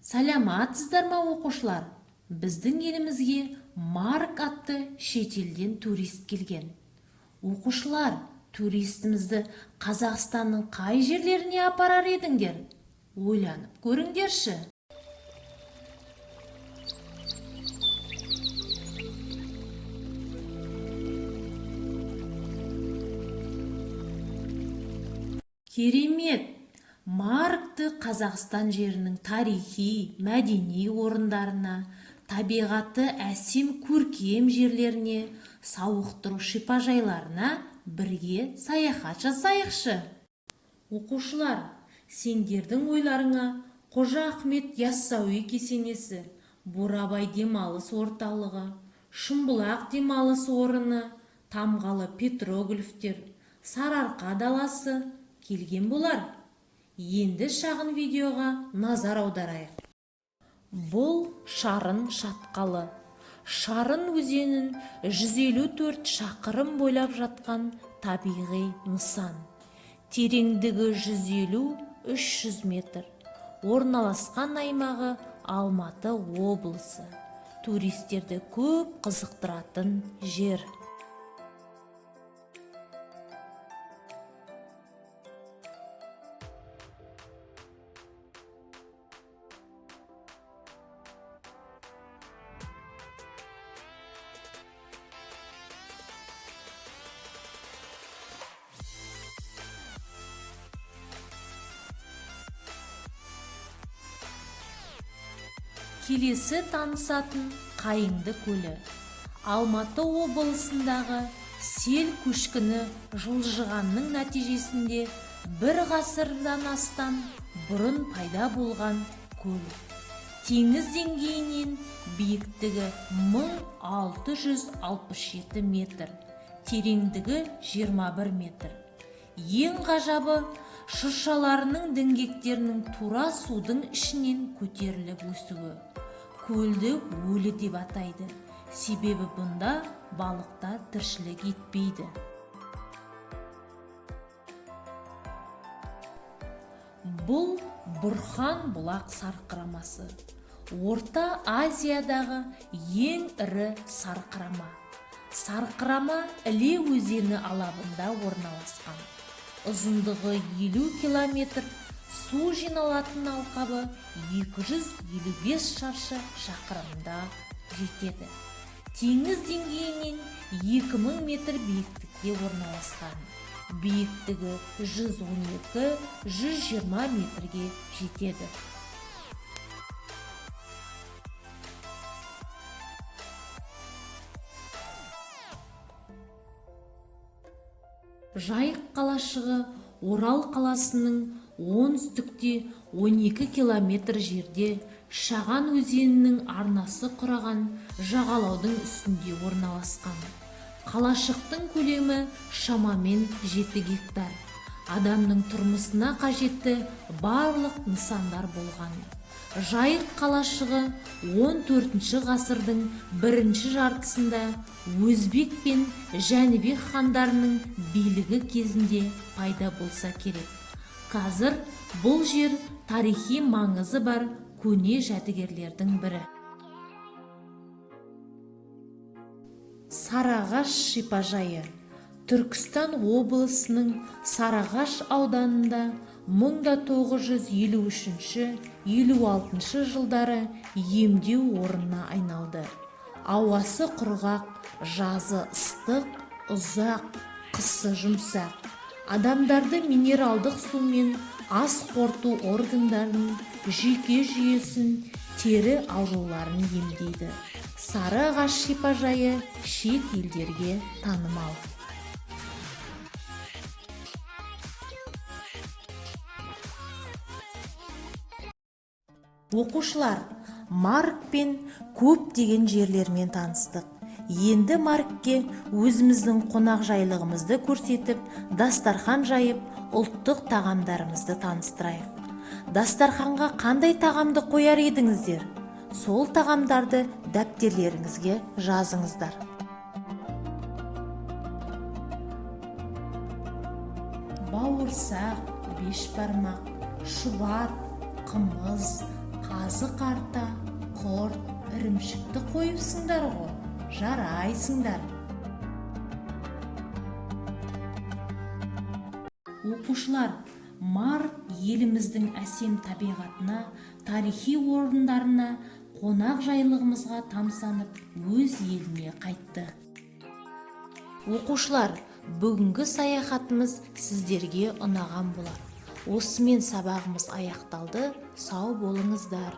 Саламатсыздар ма оқушылар? Біздің елімізге Марк атты шетелден турист келген. Оқушылар, туристімізді Қазақстанның қай жерлеріне апарар едіңдер? Ойланып көріңдерші. Керемет! Маркты Қазақстан жерінің тарихи, мәдени орындарына, табиғаты әсем көркем жерлеріне, сауықтыру шипажайларына бірге саяхат жасайықшы. Оқушылар, сендердің ойларыңа Қожа Ахмет Яссауи кесенесі, Бурабай демалыс орталығы, Шымбұлақ демалыс орны, Тамғалы петроглифтер, Сарыарқа даласы келген болар. Енді шағын видеоға назар аударайық. Бұл Шарын шатқалы. Шарын өзенін 154 шақырым бойлап жатқан табиғи нысан. Тереңдігі 150-300 метр. Орналасқан аймағы Алматы облысы. Туристерді көп қызықтыратын жер. Келесі танысатын Қайыңды көлі. Алматы облысындағы сел көшкіні жылжығанның нәтижесінде бір ғасырдан астам бұрын пайда болған көл. Теңіз деңгейінен биіктігі 1667 метр, тереңдігі 21 метр. Ең ғажабы, шыршаларының діңгектерінің тура судың ішінен көтеріліп өсуі. Көлді өлі деп атайды, себебі бұнда балықта тіршілік етпейді. Бұл Бұрхан бұлақ сарқырамасы. Орта Азиядағы ең ірі сарқырама. Сарқырама Іле өзені алабында орналасқан. Ұзындығы 50 километр, су жиналатын алқабы 255 шаршы шақырымда жетеді. Теңіз деңгейінен 2000 метр биіктікте орналасқан. Биіктігі 112-120 метрге жетеді. Жайық қалашығы Орал қаласының оңтүстікте 12 километр жерде Шаған өзенінің арнасы құраған жағалаудың үстінде орналасқан. Қалашықтың көлемі шамамен 7 гектар. Адамның тұрмысына қажетті барлық нысандар болған. Жайық қалашығы 14 ғасырдың бірінші жартысында Өзбек пен Жәнібек хандарының билігі кезінде пайда болса керек. Қазір бұл жер тарихи маңызы бар көне жәдігерлердің бірі. Сарыағаш шипажайы. Түркістан облысының Сарыағаш ауданында 1953-56 жылдары емдеу орнына айналды. Ауасы құрғақ, жазы ыстық, ұзақ, қысы жұмсақ. Адамдарды минералдық сумен ас қорыту органдарының жүйке жүйесін, тері ауруларын емдейді. Сарыағаш шипажайы шет елдерге танымал. Оқушылар, Маркпен көптеген жерлермен таныстық. Енді Маркке өзіміздің қонақжайлығымызды көрсетіп, дастархан жайып, ұлттық тағамдарымызды таныстырайық. Дастарханға қандай тағамды қояр едіңіздер? Сол тағамдарды дәптерлеріңізге жазыңыздар. Бауырсақ, бешбармақ, шұбат, қымыз, қазы қарта, құрт, ірімшікті қойыпсыңдар ғой, жарайсыңдар. Оқушылар, Марк еліміздің әсем табиғатына, тарихи орындарына, қонақ жайлығымызға тамсанып, өз еліне қайтты. Оқушылар, бүгінгі саяхатымыз сіздерге ұнаған болар. Осымен сабағымыз аяқталды. Сау болыңыздар.